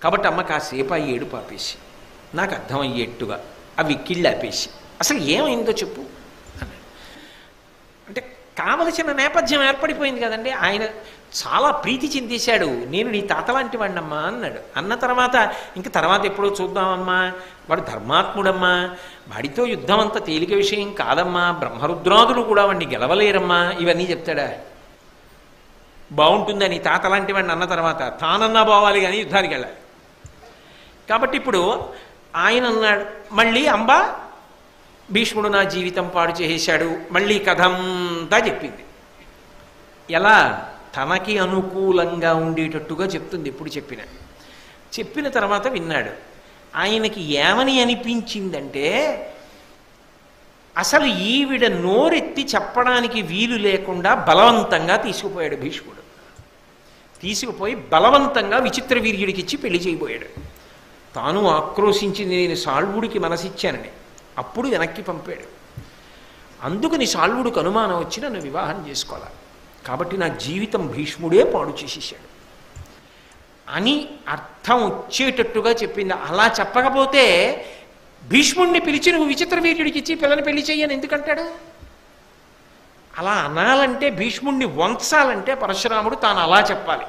కాబట్టి అమ్మ కాసేపు ఆ ఏడుపు ఆపేసి నాకు అర్థమయ్యేట్టుగా ఆ విక్కిళ్ళు ఆపేసి అసలు ఏమైందో చెప్పు అన్నాడు. అంటే కావలసిన నేపథ్యం ఏర్పడిపోయింది కదండి. ఆయన చాలా ప్రీతి చెందేశాడు. నేను నీ తాత లాంటి వాడినమ్మా అన్నాడు. అన్న తర్వాత ఇంక తర్వాత ఎప్పుడో చూద్దామమ్మా, వాడు ధర్మాత్ముడమ్మా, వాడితో యుద్ధం అంత తేలిక విషయం కాదమ్మా, బ్రహ్మరుద్రాదులు కూడా వాడిని గెలవలేరమ్మా, ఇవన్నీ చెప్తాడా? బాగుంటుందని తాత లాంటి వాడిని అన్న తర్వాత తానన్నా పోవాలి కానీ యుద్ధానికి వెళ్ళాలి. కాబట్టి ఇప్పుడు ఆయన అన్నాడు, మళ్ళీ అంబ భీష్ముడు నా జీవితం పాడు చేసేశాడు, మళ్ళీ కథ అంతా చెప్పింది. ఎలా? తనకి అనుకూలంగా ఉండేటట్టుగా చెప్తుంది. ఎప్పుడు చెప్పిన తర్వాత విన్నాడు. ఆయనకి ఏమని అనిపించిందంటే, అసలు ఈవిడ నోరెత్తి చెప్పడానికి వీలు లేకుండా బలవంతంగా తీసుకుపోయాడు భీష్ముడు. తీసుకుపోయి బలవంతంగా విచిత్ర వీర్యుడికిచ్చి పెళ్లి చేయబోయాడు. తాను ఆక్రోశించింది నేను సాల్వుడికి మనసిచ్చానని. అప్పుడు వెనక్కి పంపాడు. అందుకని సాల్వుడికి అనుమానం వచ్చి నన్ను వివాహం చేసుకోవాలి, కాబట్టి నా జీవితం భీష్ముడే పాడు చేసేసాడు అని అర్థం వచ్చేటట్టుగా చెప్పింది. అలా చెప్పకపోతే భీష్ముడిని పిలిచి నువ్వు విచిత్ర వీర్యుడికి ఇచ్చి పిల్లని పెళ్లి చెయ్యని ఎందుకంటాడు? అలా అనాలంటే, భీష్ముడిని వంచాలంటే పరశురాముడు తాను అలా చెప్పాలి.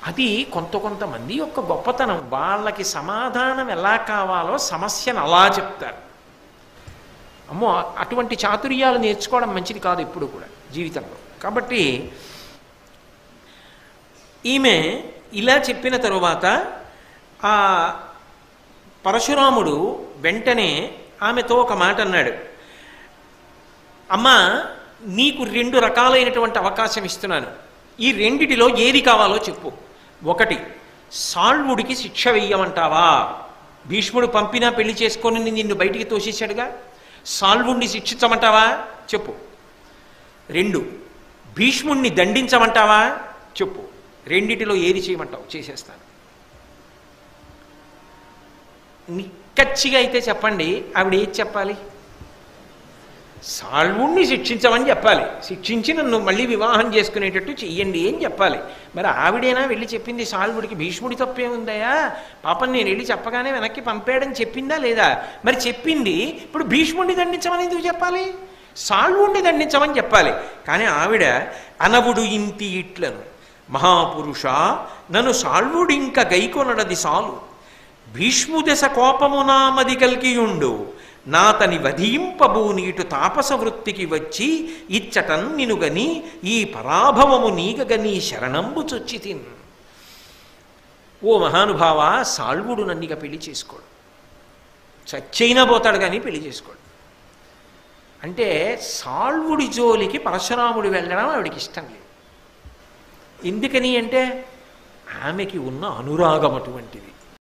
అది కొంతమంది యొక్క గొప్పతనం. వాళ్ళకి సమాధానం ఎలా కావాలో సమస్యను అలా చెప్తారు. అమ్మో, అటువంటి చాతుర్యాలు నేర్చుకోవడం మంచిది కాదు ఎప్పుడు కూడా జీవితంలో. కాబట్టి ఈమె ఇలా చెప్పిన తరువాత ఆ పరశురాముడు వెంటనే ఆమెతో ఒక మాట అన్నాడు. అమ్మా, నీకు 2 రకాలైనటువంటి అవకాశం ఇస్తున్నాను. ఈ రెండిటిలో ఏది కావాలో చెప్పు. ఒకటి, సాల్వుడికి శిక్ష వెయ్యమంటావా? భీష్ముడు పంపినా పెళ్లి చేసుకొని నిన్ను బయటికి తోసేశాడుగా, సాల్వుడిని శిక్షించమంటావా? చెప్పు. 2, భీష్ముడిని దండించమంటావా? చెప్పు. రెండిటిలో ఏది చేయమంటావు? చేసేస్తాను. నిక్కచ్చిగా అయితే చెప్పండి. ఆవిడ ఏది చెప్పాలి? సాల్వుణ్ణి శిక్షించమని చెప్పాలి. శిక్షించి నన్ను మళ్ళీ వివాహం చేసుకునేటట్టు చెయ్యండి అని చెప్పాలి. మరి ఆవిడేనా వెళ్ళి చెప్పింది సాల్వుడికి? భీష్ముడి తప్పే ఉందయా, పాపం నేను వెళ్ళి చెప్పగానే వెనక్కి పంపాడని చెప్పిందా లేదా? మరి చెప్పింది. ఇప్పుడు భీష్ముడిని దండించమని ఎందుకు చెప్పాలి? సాల్వుణ్ణి దండించమని చెప్పాలి. కానీ ఆవిడ అనవుడు ఇంతి ఇట్లను, మహాపురుష నన్ను సాల్వుడు ఇంకా గైకొనడది సాలు, భీష్ముదశ కోపమునామది కల్కియుండు, నాతని వధింపబూ నీటు తాపస వృత్తికి వచ్చి ఇచ్చటన్ నినుగని ఈ పరాభవము నీగగని శరణంబు చొచ్చితిన్. ఓ మహానుభావ, సాల్వుడు నన్నిక పెళ్లి చేసుకోడు, చచ్చైనా పోతాడు కానీ పెళ్లి చేసుకోడు. అంటే సాల్వుడి జోలికి పరశురాముడు వెళ్ళడం ఆవిడికి ఇష్టం లేదు. ఎందుకని అంటే ఆమెకి ఉన్న అనురాగం అటువంటిది.